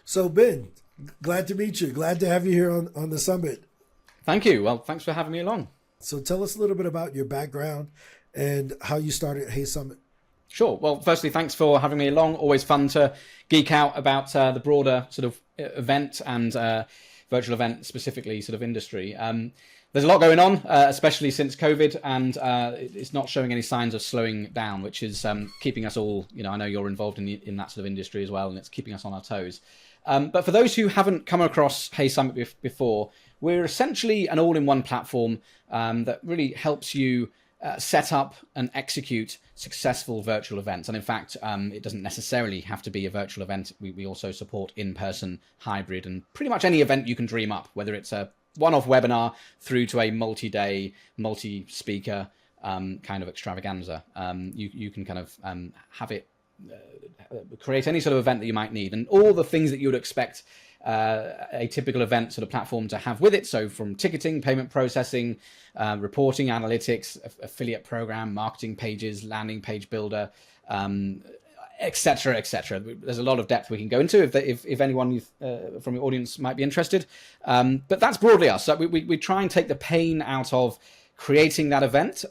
So Ben, glad to meet you. Glad to have you here on the summit. Thank you. Well, thanks for having me along. So tell us a little bit about your background and how you started Hey Summit. Sure. Well, firstly, thanks for having me along. Always fun to geek out about the broader sort of event and virtual event specifically sort of industry. There's a lot going on, especially since COVID, and it's not showing any signs of slowing down, which is keeping us all, I know you're involved in that sort of industry as well, and it's keeping us on our toes. But for those who haven't come across Hey Summit before, we're essentially an all-in-one platform that really helps you set up and execute successful virtual events. And in fact, it doesn't necessarily have to be a virtual event. We also support in-person, hybrid, and pretty much any event you can dream up, whether it's a one-off webinar through to a multi-day, multi-speaker kind of extravaganza. You can kind of have it create any sort of event that you might need, and all the things that you would expect a typical event sort of platform to have with it. So from ticketing, payment processing, reporting, analytics, affiliate program, marketing pages, landing page builder, etc., etc. There's a lot of depth we can go into if anyone from your audience might be interested. But that's broadly us. So we try and take the pain out of creating that event,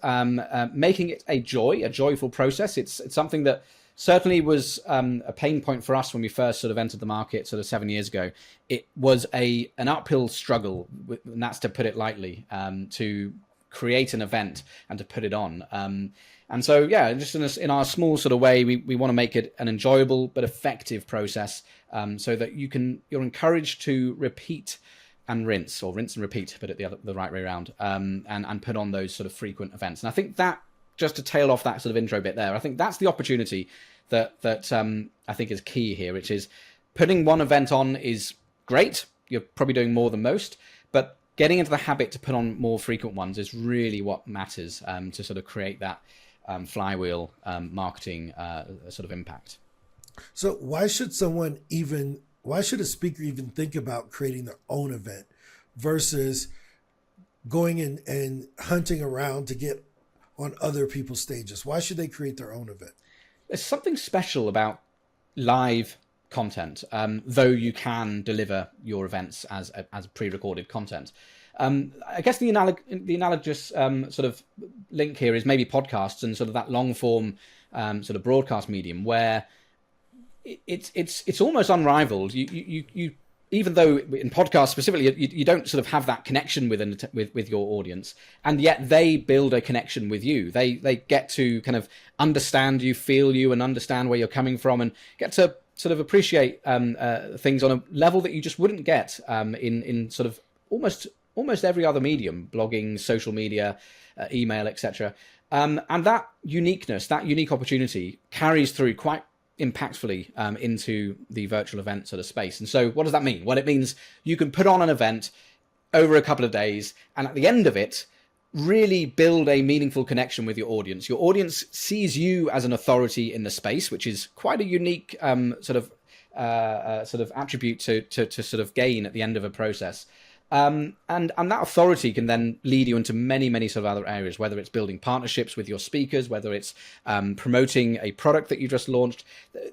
making it a joyful process. It's something that certainly was a pain point for us when we first sort of entered the market sort of 7 years ago. It was an uphill struggle, and that's to put it lightly, to create an event and to put it on. And so, yeah, just in our small sort of way, we want to make it an enjoyable but effective process, so that you're encouraged to repeat and rinse, or rinse and repeat, but the right way around, and put on those sort of frequent events. And I think that, just to tail off that sort of intro bit there, I think that's the opportunity that I think is key here, which is putting one event on is great. You're probably doing more than most, but getting into the habit to put on more frequent ones is really what matters, to sort of create that flywheel marketing sort of impact. So why should a speaker even think about creating their own event versus going in and hunting around to get on other people's stages? Why should they create their own event? There's something special about live content, though you can deliver your events as pre-recorded content. I guess the analogous sort of link here is maybe podcasts and sort of that long form sort of broadcast medium, where it's almost unrivaled. You even though in podcasts specifically, you don't sort of have that connection with your audience, and yet they build a connection with you. They get to kind of understand you, feel you, and understand where you're coming from, and get to sort of appreciate things on a level that you just wouldn't get in sort of almost every other medium: blogging, social media, email, etc. And that uniqueness, that unique opportunity, carries through quite impactfully into the virtual event sort of space. And so what does that mean? Well, it means you can put on an event over a couple of days, and at the end of it, really build a meaningful connection with your audience. Your audience sees you as an authority in the space, which is quite a unique sort of attribute to sort of gain at the end of a process. And that authority can then lead you into many sort of other areas, whether it's building partnerships with your speakers, whether it's promoting a product that you just launched.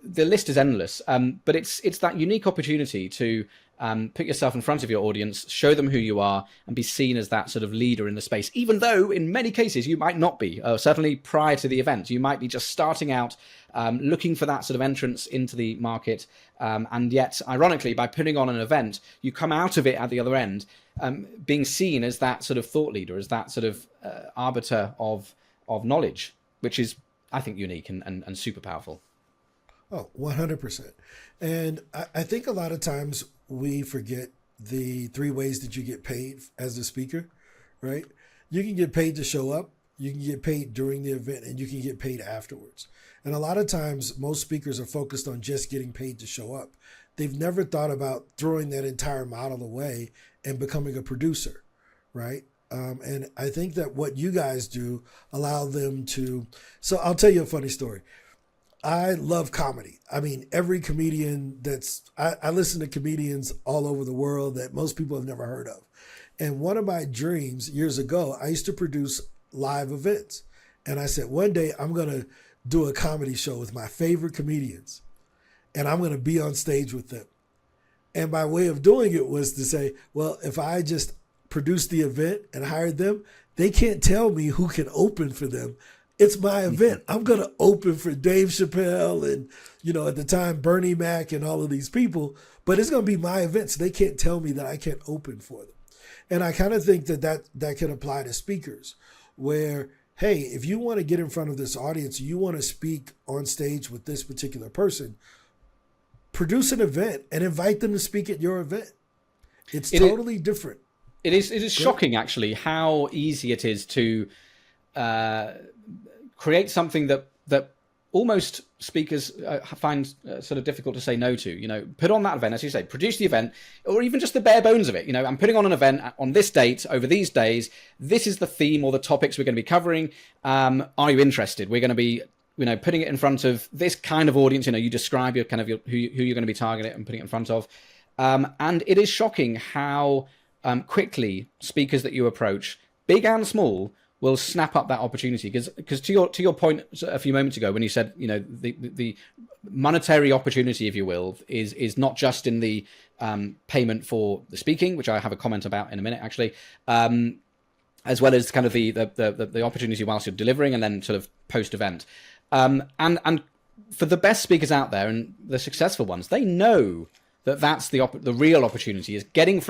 The list is endless, but it's that unique opportunity to put yourself in front of your audience, show them who you are, and be seen as that sort of leader in the space, even though in many cases you might not be. Certainly prior to the event, you might be just starting out, looking for that sort of entrance into the market. And yet, ironically, by putting on an event, you come out of it at the other end being seen as that sort of thought leader, as that sort of arbiter of knowledge, which is, I think, unique and super powerful. Oh, 100%. And I think a lot of times we forget the 3 ways that you get paid as a speaker, right? You can get paid to show up, you can get paid during the event, and you can get paid afterwards. And a lot of times most speakers are focused on just getting paid to show up. They've never thought about throwing that entire model away and becoming a producer, right? And I think that what you guys do allow them to. So I'll tell you a funny story. I love comedy. I mean, every comedian I listen to comedians all over the world that most people have never heard of. And one of my dreams years ago, I used to produce live events. And I said, one day I'm going to do a comedy show with my favorite comedians, and I'm going to be on stage with them. And my way of doing it was to say, well, if I just produced the event and hired them, they can't tell me who can open for them. It's my event. I'm going to open for Dave Chappelle and, at the time, Bernie Mac and all of these people, but it's going to be my event. So they can't tell me that I can't open for them. And I kind of think that can apply to speakers where, hey, if you want to get in front of this audience, you want to speak on stage with this particular person, produce an event and invite them to speak at your event. It's totally different. It is shocking, actually, how easy it is to create something that almost speakers find sort of difficult to say no to. Put on that event, as you say, produce the event, or even just the bare bones of it. I'm putting on an event on this date over these days. This is the theme or the topics we're going to be covering. Are you interested? We're going to be putting it in front of this kind of audience. You describe who you're going to be targeting and putting it in front of. And it is shocking how quickly speakers that you approach, big and small, will snap up that opportunity. Because to your point a few moments ago when you said the monetary opportunity, if you will, is not just in the payment for the speaking, which I have a comment about in a minute actually, as well as kind of the opportunity whilst you're delivering and then sort of post event. And for the best speakers out there and the successful ones, they know that's the real opportunity, is getting in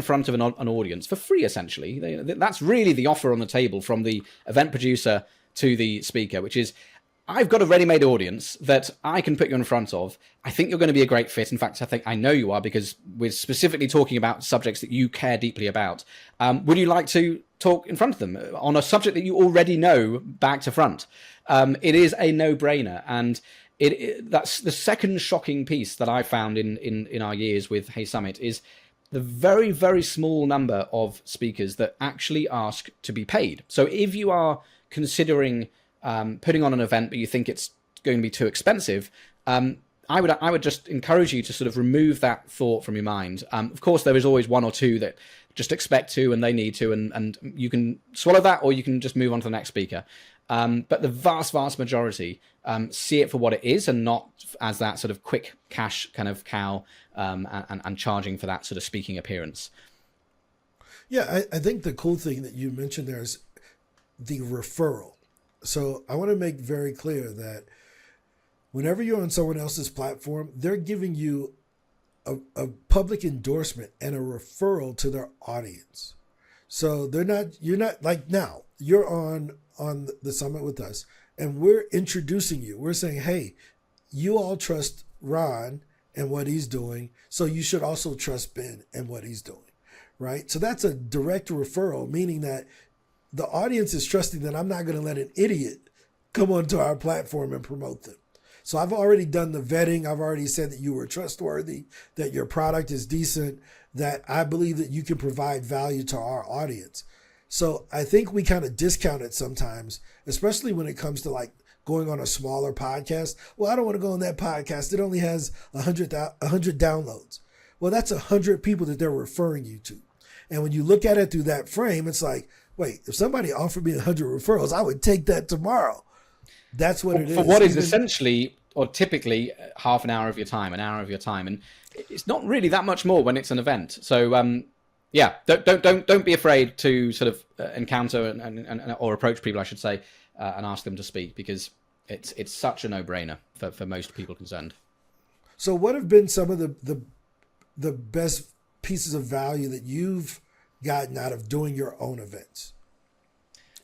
front of an audience for free, essentially. That's really the offer on the table from the event producer to the speaker, which is, I've got a ready-made audience that I can put you in front of. I think you're going to be a great fit. In fact, I know you are, because we're specifically talking about subjects that you care deeply about. Would you like to talk in front of them on a subject that you already know back to front? It is a no-brainer. And that's the second shocking piece that I found in our years with Hey Summit, is the very, very small number of speakers that actually ask to be paid. So if you are considering putting on an event but you think it's going to be too expensive, I would just encourage you to sort of remove that thought from your mind. Of course, there is always one or two that just expect to and they need to, and you can swallow that, or you can just move on to the next speaker. But the vast majority see it for what it is, and not as that sort of quick cash kind of cow, and charging for that sort of speaking appearance. Yeah, I think the cool thing that you mentioned there is the referral. So I want to make very clear that whenever you're on someone else's platform, they're giving you a public endorsement and a referral to their audience. So you're not like, now you're on the summit with us and we're introducing you. We're saying, hey, you all trust Ron and what he's doing, so you should also trust Ben and what he's doing, right? So that's a direct referral, meaning that the audience is trusting that I'm not going to let an idiot come onto our platform and promote them. So I've already done the vetting. I've already said that you were trustworthy, that your product is decent, that I believe that you can provide value to our audience. So I think we kind of discount it sometimes, especially when it comes to like going on a smaller podcast. Well, I don't want to go on that podcast. It only has 100 downloads. Well, that's 100 people that they're referring you to. And when you look at it through that frame, it's like, wait, if somebody offered me 100 referrals, I would take that tomorrow. That's what it is. For what is essentially or typically half an hour of your time, an hour of your time. And it's not really that much more when it's an event. So, yeah, don't be afraid to sort of encounter and or approach people, I should say, and ask them to speak, because it's such a no-brainer for most people concerned. So what have been some of the best pieces of value that you've gotten out of doing your own events,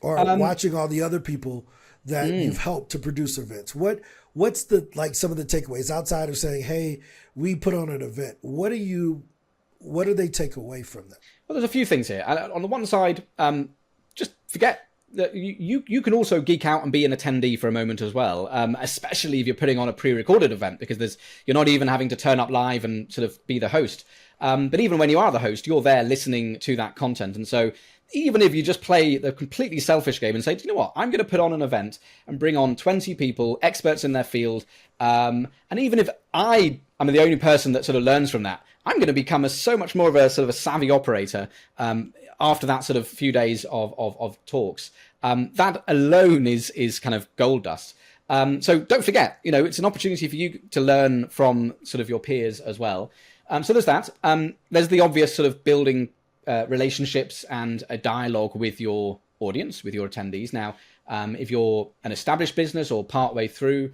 or watching all the other people that you've helped to produce events? What's the, like, some of the takeaways outside of saying, hey, we put on an event? What do they take away from that? Well, there's a few things here. On the one side, just forget that you can also geek out and be an attendee for a moment as well, especially if you're putting on a pre-recorded event, because you're not even having to turn up live and sort of be the host. But even when you are the host, you're there listening to that content. And so even if you just play the completely selfish game and say, do you know what, I'm going to put on an event and bring on 20 people, experts in their field. And even if I'm the only person that sort of learns from that, I'm going to become so much more of a sort of a savvy operator after that sort of few days of talks. That alone is kind of gold dust. So don't forget, it's an opportunity for you to learn from sort of your peers as well. So there's that. There's the obvious sort of building relationships and a dialogue with your audience, with your attendees. Now, if you're an established business or partway through,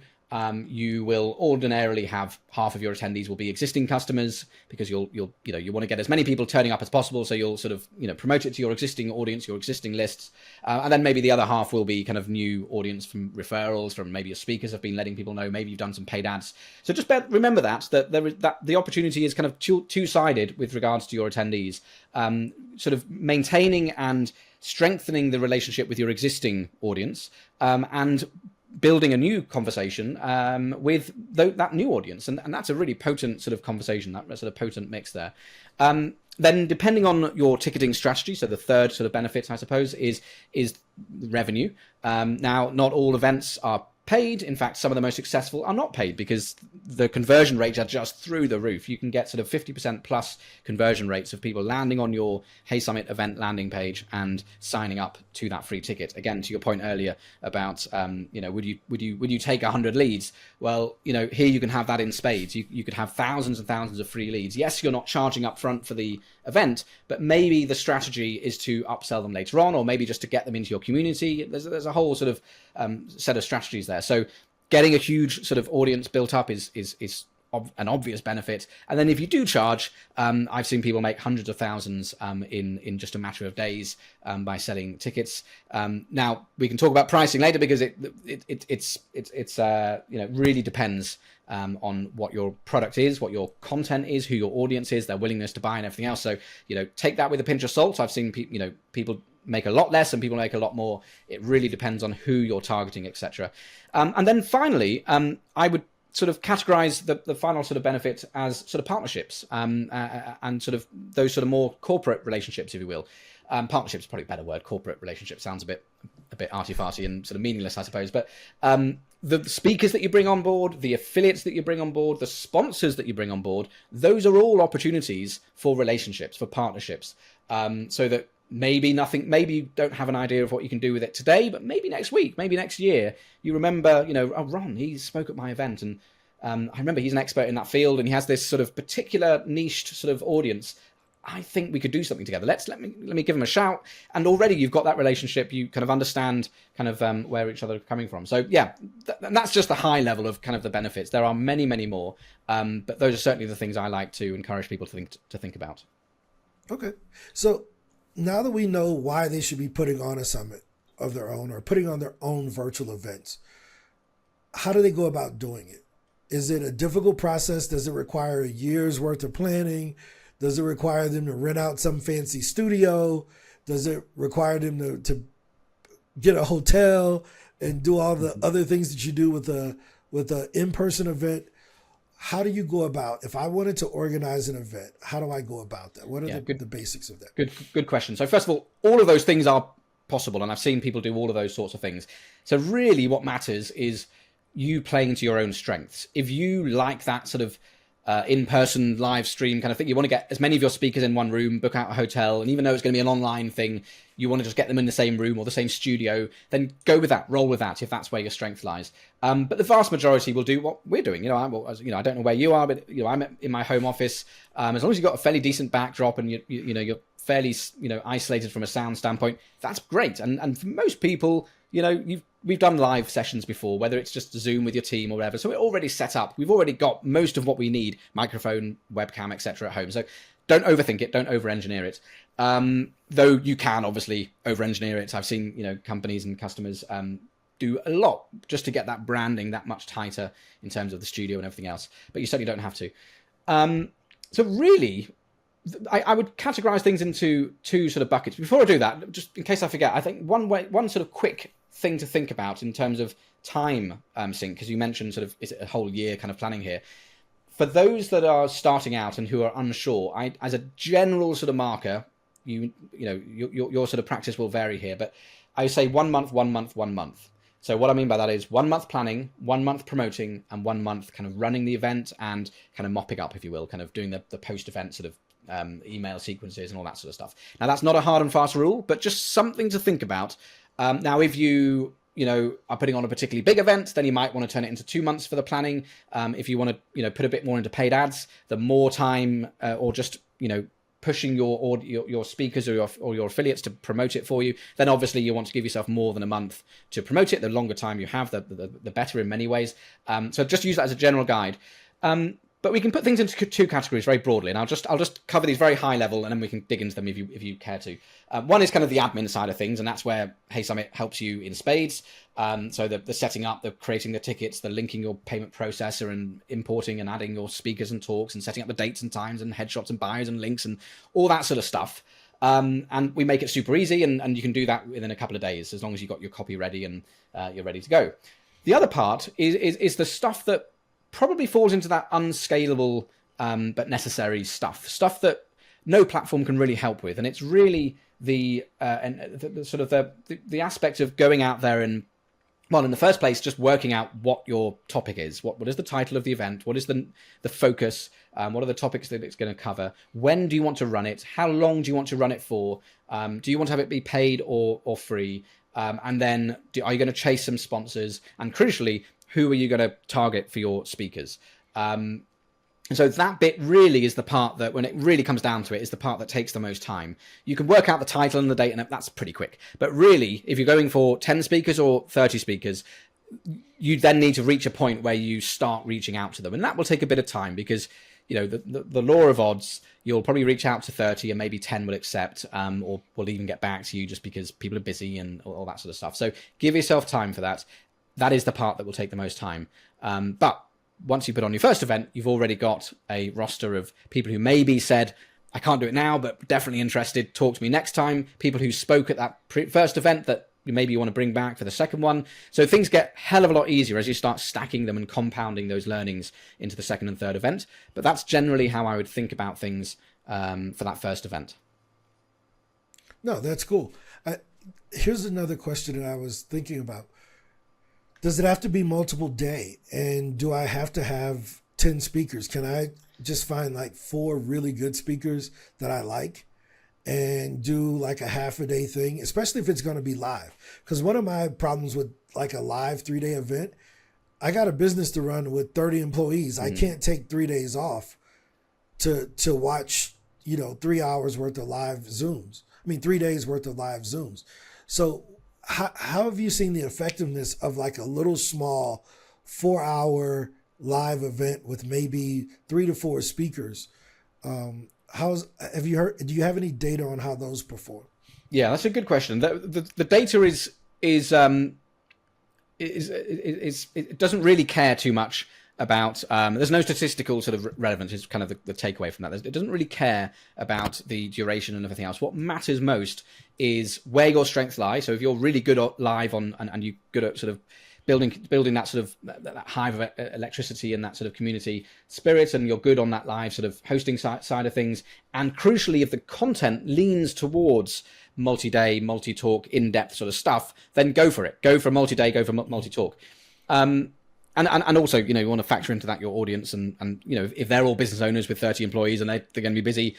you will ordinarily have half of your attendees will be existing customers, because you want to get as many people turning up as possible. So you'll sort of promote it to your existing audience, your existing lists, and then maybe the other half will be kind of new audience from referrals, from maybe your speakers have been letting people know, maybe you've done some paid ads. So just remember that the opportunity is kind of two-sided with regards to your attendees, sort of maintaining and strengthening the relationship with your existing audience, and building a new conversation with that new audience. And that's a really potent sort of conversation, that sort of potent mix there. Then depending on your ticketing strategy, so the third sort of benefit, I suppose, is revenue. Now, not all events are paid. In fact, some of the most successful are not paid, because the conversion rates are just through the roof. You can get sort of 50% plus conversion rates of people landing on your Hey Summit event landing page and signing up to that free ticket. Again, to your point earlier about would you take 100 leads? Well, here you can have that in spades. You could have thousands and thousands of free leads. Yes, you're not charging up front for the event, but maybe the strategy is to upsell them later on, or maybe just to get them into your community. There's a whole sort of set of strategies there. So getting a huge sort of audience built up is an obvious benefit. And then if you do charge, I've seen people make hundreds of thousands in just a matter of days by selling tickets. Now we can talk about pricing later, because it's really depends on what your product is, what your content is, who your audience is, their willingness to buy, and everything else. So take that with a pinch of salt. I've seen people make a lot less and people make a lot more. It really depends on who you're targeting, etc. And then finally, I would sort of categorize the final sort of benefit as sort of partnerships, and sort of those sort of more corporate relationships, if you will. Partnerships is probably a better word. Corporate relationship sounds a bit arty-farty and sort of meaningless, I suppose. But the speakers that you bring on board, the affiliates that you bring on board, the sponsors that you bring on board, those are all opportunities for relationships, for partnerships. So that maybe you don't have an idea of what you can do with it today, but maybe next week, maybe next year, you remember, oh, Ron, he spoke at my event, and I remember he's an expert in that field, and he has this sort of particular niched sort of audience. I think we could do something together. Let me give him a shout. And already you've got that relationship. You kind of understand kind of where each other are coming from. So yeah, that's just the high level of kind of the benefits. There are many, many more, but those are certainly the things I like to encourage people to think about. Okay, so now that we know why they should be putting on a summit of their own or putting on their own virtual events, how do they go about doing it? Is it a difficult process? Does it require a year's worth of planning? Does it require them to rent out some fancy studio? Does it require them to get a hotel and do all the other things that you do with a in-person event? How do you go about, if I wanted to organize an event, how do I go about that? What are the basics of that? Good question. So first of all of those things are possible, and I've seen people do all of those sorts of things. So really what matters is you playing to your own strengths. If you like that sort of in-person live stream kind of thing, you want to get as many of your speakers in one room, book out a hotel, and even though it's going to be an online thing, you want to just get them in the same room or the same studio, then go with that, roll with that, if that's where your strength lies. But the vast majority will do what we're doing. I don't know where you are, but I'm in my home office. As long as you've got a fairly decent backdrop and you're fairly isolated from a sound standpoint, that's great. And for most people, we've done live sessions before, whether it's just Zoom with your team or whatever. So we're already set up. We've already got most of what we need, microphone, webcam, etc. at home. So don't overthink it. Don't over-engineer it. Though you can obviously over-engineer it. I've seen, companies and customers do a lot just to get that branding that much tighter in terms of the studio and everything else. But you certainly don't have to. So really, I would categorize things into two sort of buckets. Before I do that, just in case I forget, I think one sort of quick thing to think about in terms of time sync, because you mentioned sort of, is it a whole year kind of planning here? For those that are starting out and who are unsure, as a general sort of marker, your sort of practice will vary here, but I say 1 month, 1 month, 1 month. So what I mean by that is 1 month planning, 1 month promoting, and 1 month kind of running the event and kind of mopping up, if you will, kind of doing the post-event sort of email sequences and all that sort of stuff. Now, that's not a hard and fast rule, but just something to think about. Now, if you are putting on a particularly big event, then you might want to turn it into 2 months for the planning. If you want to, put a bit more into paid ads, the more time or just, pushing your speakers or your affiliates to promote it for you, then obviously you want to give yourself more than a month to promote it. The longer time you have, the better in many ways. So just use that as a general guide. But we can put things into two categories very broadly, and I'll just cover these very high level, and then we can dig into them if you care to. One is kind of the admin side of things, and that's where Hey Summit helps you in spades. So the setting up, the creating the tickets, the linking your payment processor, and importing and adding your speakers and talks, and setting up the dates and times and headshots and bios and links and all that sort of stuff. And we make it super easy, and you can do that within a couple of days as long as you've got your copy ready and you're ready to go. The other part is the stuff that probably falls into that unscalable but necessary stuff that no platform can really help with, and it's really the aspect of going out there and, well, in the first place, just working out what your topic is. What is the title of the event? What is the focus? What are the topics that it's going to cover? When do you want to run it? How long do you want to run it for? Do you want to have it be paid or free? And then are you going to chase some sponsors? And crucially, who are you going to target for your speakers? And so that bit really is the part that, when it really comes down to it, is the part that takes the most time. You can work out the title and the date, and that's pretty quick. But really, if you're going for 10 speakers or 30 speakers, you then need to reach a point where you start reaching out to them. And that will take a bit of time because, the law of odds, you'll probably reach out to 30 and maybe 10 will accept or will even get back to you just because people are busy and all that sort of stuff. So give yourself time for that. That is the part that will take the most time. But once you put on your first event, you've already got a roster of people who maybe said, I can't do it now, but definitely interested. Talk to me next time. People who spoke at that first event that maybe you want to bring back for the second one. So things get hell of a lot easier as you start stacking them and compounding those learnings into the second and third event. But that's generally how I would think about things for that first event. No, that's cool. Here's another question that I was thinking about. Does it have to be multiple day? And do I have to have 10 speakers? Can I just find like 4 really good speakers that I like and do like a half a day thing, especially if it's going to be live? Because one of my problems with like a live 3-day event, I got a business to run with 30 employees. I can't take 3 days off to watch, 3 hours worth of live Zooms. 3 days worth of live Zooms. So how have you seen the effectiveness of like a little small 4-hour live event with maybe 3 to 4 speakers? Do you have any data on how those perform? Yeah, that's a good question. The data it doesn't really care too much about, there's no statistical sort of relevance is kind of the takeaway from that. It doesn't really care about the duration and everything else. What matters most is where your strengths lie. So if you're really good at live and you're good at sort of building that sort of that hive of electricity and that sort of community spirit, and you're good on that live sort of hosting side of things, and crucially, if the content leans towards multi-day, multi-talk, in-depth sort of stuff, then go for it. Go for multi-day, go for multi-talk. And also, you want to factor into that your audience and if they're all business owners with 30 employees and they're going to be busy,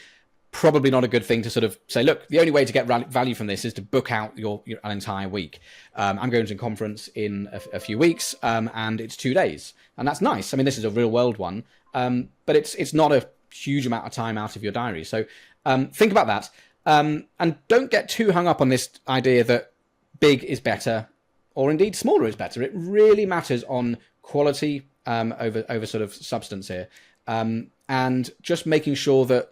probably not a good thing to sort of say, look, the only way to get value from this is to book out an entire week. I'm going to a conference in a few weeks and it's 2 days. And that's nice. This is a real world one, but it's not a huge amount of time out of your diary. So think about that. And don't get too hung up on this idea that big is better or indeed smaller is better. It really matters on quality over sort of substance here, and just making sure that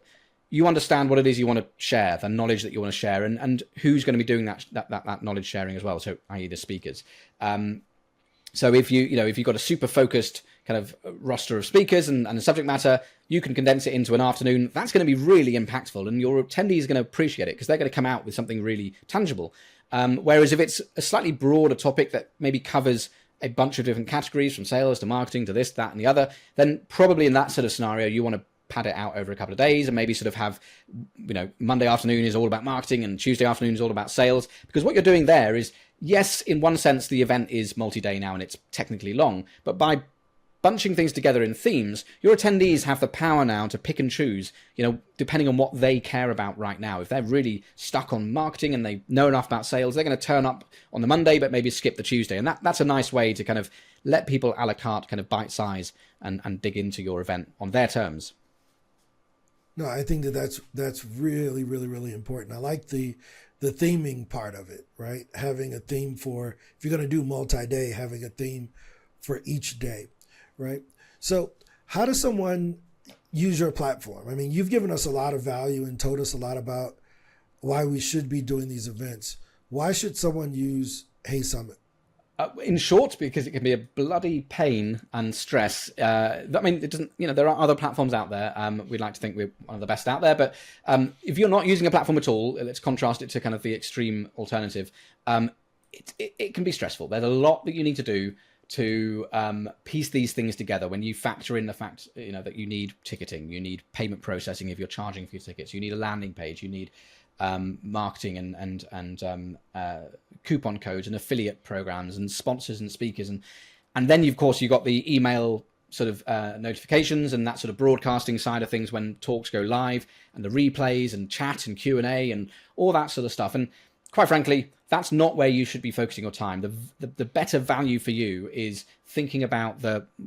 you understand what it is you want to share, the knowledge that you want to share, and who's going to be doing that knowledge sharing as well. So, i.e., the speakers. So if you've got a super focused kind of roster of speakers and the subject matter, you can condense it into an afternoon. That's going to be really impactful, and your attendees are going to appreciate it because they're going to come out with something really tangible. Whereas if it's a slightly broader topic that maybe covers a bunch of different categories, from sales to marketing to this, that, and the other, then probably in that sort of scenario, you want to pad it out over a couple of days and maybe sort of have, Monday afternoon is all about marketing and Tuesday afternoon is all about sales. Because what you're doing there is, yes, in one sense, the event is multi-day now and it's technically long, but by bunching things together in themes, your attendees have the power now to pick and choose, depending on what they care about right now. If they're really stuck on marketing and they know enough about sales, they're going to turn up on the Monday, but maybe skip the Tuesday. And that's a nice way to kind of let people a la carte kind of bite size and dig into your event on their terms. No, I think that's really, really, really important. I like the theming part of it, right? Having a theme for, if you're going to do multi-day, having a theme for each day, right? So how does someone use your platform? I mean, you've given us a lot of value and told us a lot about why we should be doing these events. Why should someone use Hey Summit? In short, because it can be a bloody pain and stress. I mean, it doesn't. There are other platforms out there. We'd like to think we're one of the best out there, but if you're not using a platform at all, let's contrast it to kind of the extreme alternative. It can be stressful. There's a lot that you need to do to piece these things together. When you factor in the fact, that you need ticketing, you need payment processing if you're charging for your tickets, you need a landing page, you need marketing and coupon codes and affiliate programs and sponsors and speakers, and then of course you've got the email sort of notifications and that sort of broadcasting side of things when talks go live, and the replays and chat and Q&A and all that sort of stuff. And quite frankly, that's not where you should be focusing your time. The better value for you is thinking about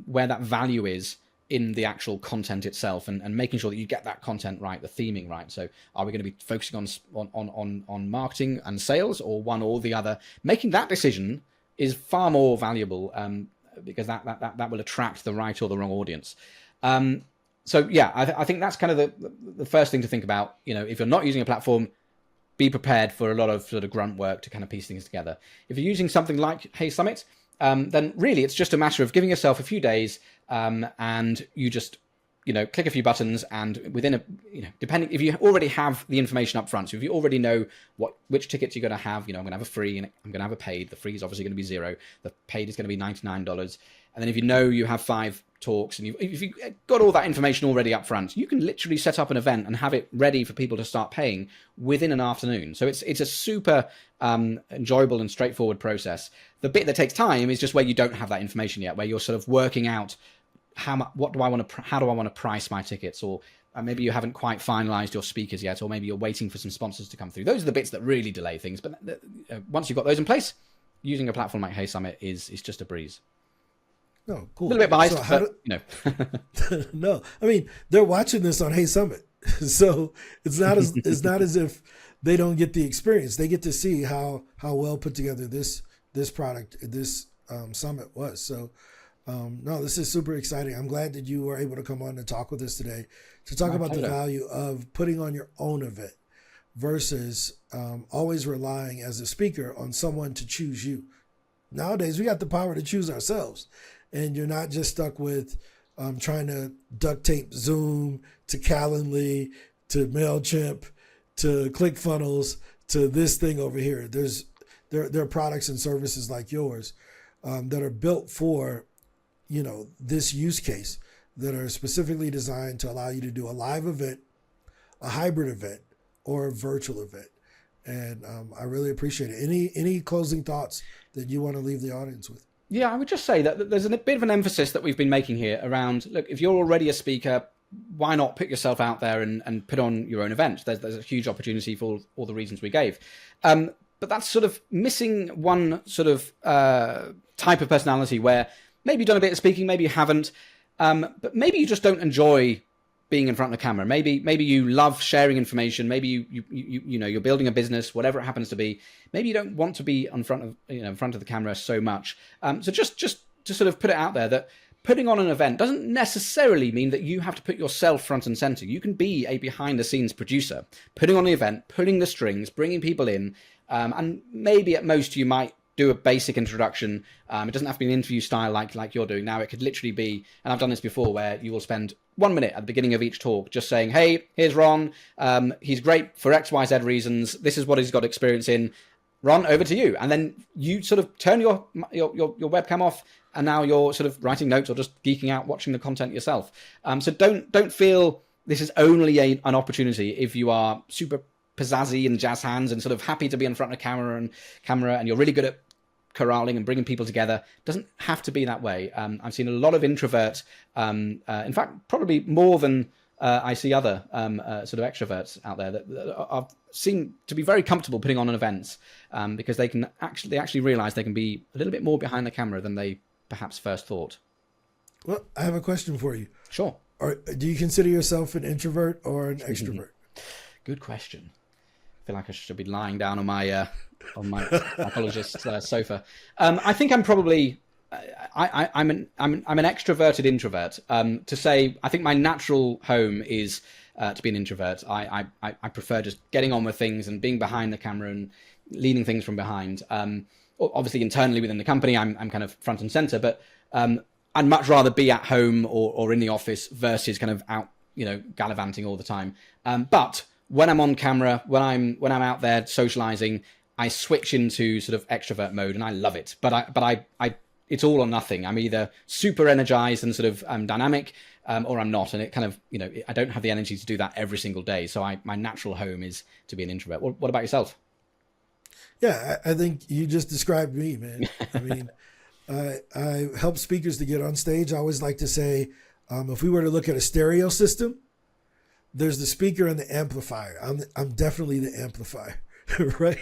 where that value is in the actual content itself, and making sure that you get that content right, the theming right. So are we going to be focusing on marketing and sales, or one or the other? Making that decision is far more valuable, because that will attract the right or the wrong audience. So yeah, I think that's kind of the first thing to think about. If you're not using a platform, be prepared for a lot of sort of grunt work to kind of piece things together. If you're using something like Hey Summit, then really it's just a matter of giving yourself a few days, and you just, click a few buttons, and within depending, if you already have the information up front, so if you already know which tickets you're going to have, I'm going to have a free and I'm going to have a paid. The free is obviously going to be $0. The paid is going to be $99. And then if you have 5 talks, and if you've got all that information already up front, you can literally set up an event and have it ready for people to start paying within an afternoon. So it's a super enjoyable and straightforward process. The bit that takes time is just where you don't have that information yet, where you're sort of working out how do I want to price my tickets, or maybe you haven't quite finalized your speakers yet, or maybe you're waiting for some sponsors to come through. Those are the bits that really delay things. But once you've got those in place, using a platform like Hey Summit is just a breeze. No, cool. A little bit biased, so but no, I mean, they're watching this on Hey Summit, so it's not as if they don't get the experience. They get to see how well put together this product, this summit was. So no, this is super exciting. I'm glad that you were able to come on and talk with us today to talk about the value of putting on your own event versus always relying as a speaker on someone to choose you. Nowadays, we got the power to choose ourselves. And you're not just stuck with trying to duct tape Zoom to Calendly to MailChimp to ClickFunnels to this thing over here. There are products and services like yours that are built for, this use case, that are specifically designed to allow you to do a live event, a hybrid event, or a virtual event. And I really appreciate it. Any closing thoughts that you want to leave the audience with? Yeah, I would just say that there's a bit of an emphasis that we've been making here around, look, if you're already a speaker, why not put yourself out there and put on your own event? There's a huge opportunity for all the reasons we gave. But that's sort of missing one sort of type of personality where maybe you've done a bit of speaking, maybe you haven't, but maybe you just don't enjoy being in front of the camera. Maybe you love sharing information. Maybe you're building a business, whatever it happens to be. Maybe you don't want to be in front of the camera so much. So just to sort of put it out there that putting on an event doesn't necessarily mean that you have to put yourself front and center. You can be a behind the scenes producer, putting on the event, pulling the strings, bringing people in, and maybe at most you might do a basic introduction. It doesn't have to be an interview style like you're doing now. It could literally be, and I've done this before, where you will spend 1 minute at the beginning of each talk just saying, hey, here's Ron. He's great for XYZ reasons. This is what he's got experience in. Ron, over to you. And then you sort of turn your webcam off, and now you're sort of writing notes or just geeking out watching the content yourself. So don't feel this is only an opportunity if you are super pizzazzy and jazz hands and sort of happy to be in front of camera and you're really good at corralling and bringing people together. Doesn't have to be that way. I've seen a lot of introverts, in fact, probably more than I see other sort of extroverts out there that seem to be very comfortable putting on an event because they actually realize they can be a little bit more behind the camera than they perhaps first thought. Well, I have a question for you. Sure. Do you consider yourself an introvert or an extrovert? Good question. I feel like I should be lying down on my psychologist's sofa. I think I'm probably I'm an extroverted introvert. To say I think my natural home is to be an introvert. I prefer just getting on with things and being behind the camera and leading things from behind. Obviously, internally within the company, I'm kind of front and center, but I'd much rather be at home or in the office versus kind of out, gallivanting all the time. But when I'm on camera, when I'm out there socializing, I switch into sort of extrovert mode, and I love it. But I it's all or nothing. I'm either super energized and sort of dynamic, or I'm not. And it kind of, I don't have the energy to do that every single day. So my natural home is to be an introvert. What about yourself? Yeah, I think you just described me, man. I mean, I help speakers to get on stage. I always like to say, if we were to look at a stereo system, there's the speaker and the amplifier. I'm definitely the amplifier, right?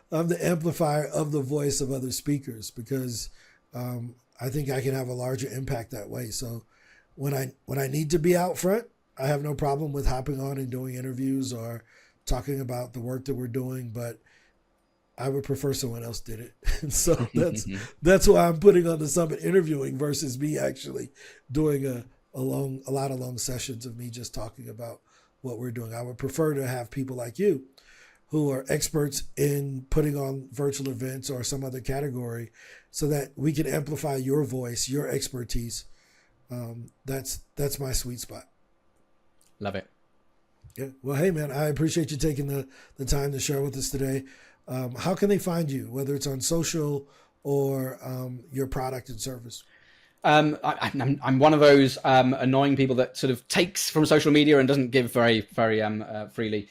I'm the amplifier of the voice of other speakers because I think I can have a larger impact that way. So when I need to be out front, I have no problem with hopping on and doing interviews or talking about the work that we're doing, but I would prefer someone else did it. And so that's why I'm putting on the summit interviewing versus me actually doing a lot of long sessions of me just talking about what we're doing. I would prefer to have people like you who are experts in putting on virtual events or some other category so that we can amplify your voice, your expertise. That's my sweet spot. Love it. Yeah. Well, hey, man, I appreciate you taking the time to share with us today. How can they find you, whether it's on social or your product and service? I'm one of those annoying people that sort of takes from social media and doesn't give very, very freely.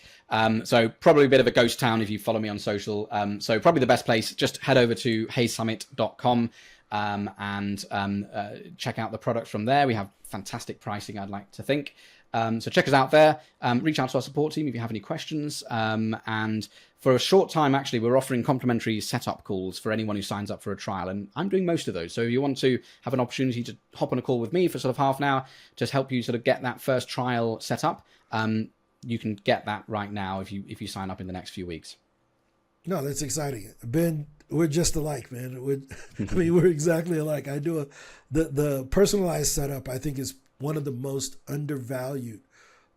So probably a bit of a ghost town if you follow me on social. So probably the best place, just head over to heysummit.com and check out the products from there. We have fantastic pricing, I'd like to think. So check us out there. Reach out to our support team if you have any questions. And for a short time, actually, we're offering complimentary setup calls for anyone who signs up for a trial. And I'm doing most of those. So if you want to have an opportunity to hop on a call with me for sort of half an hour, just help you sort of get that first trial set up, you can get that right now if you sign up in the next few weeks. No, that's exciting. Ben, we're just alike, man. We're exactly alike. I do the personalized setup, I think, is one of the most undervalued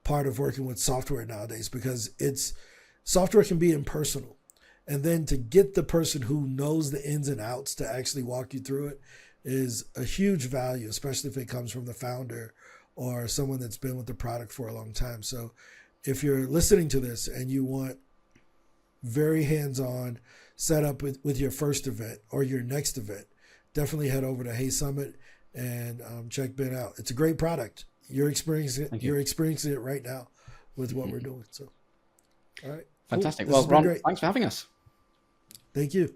part of working with software nowadays because software can be impersonal. And then to get the person who knows the ins and outs to actually walk you through it is a huge value, especially if it comes from the founder or someone that's been with the product for a long time. So if you're listening to this and you want very hands-on setup with your first event or your next event, definitely head over to Hey Summit and check Ben out. It's a great product. You're experiencing it right now with what we're doing. So, all right. Fantastic. Cool. Well, Ron, thanks for having us. Thank you.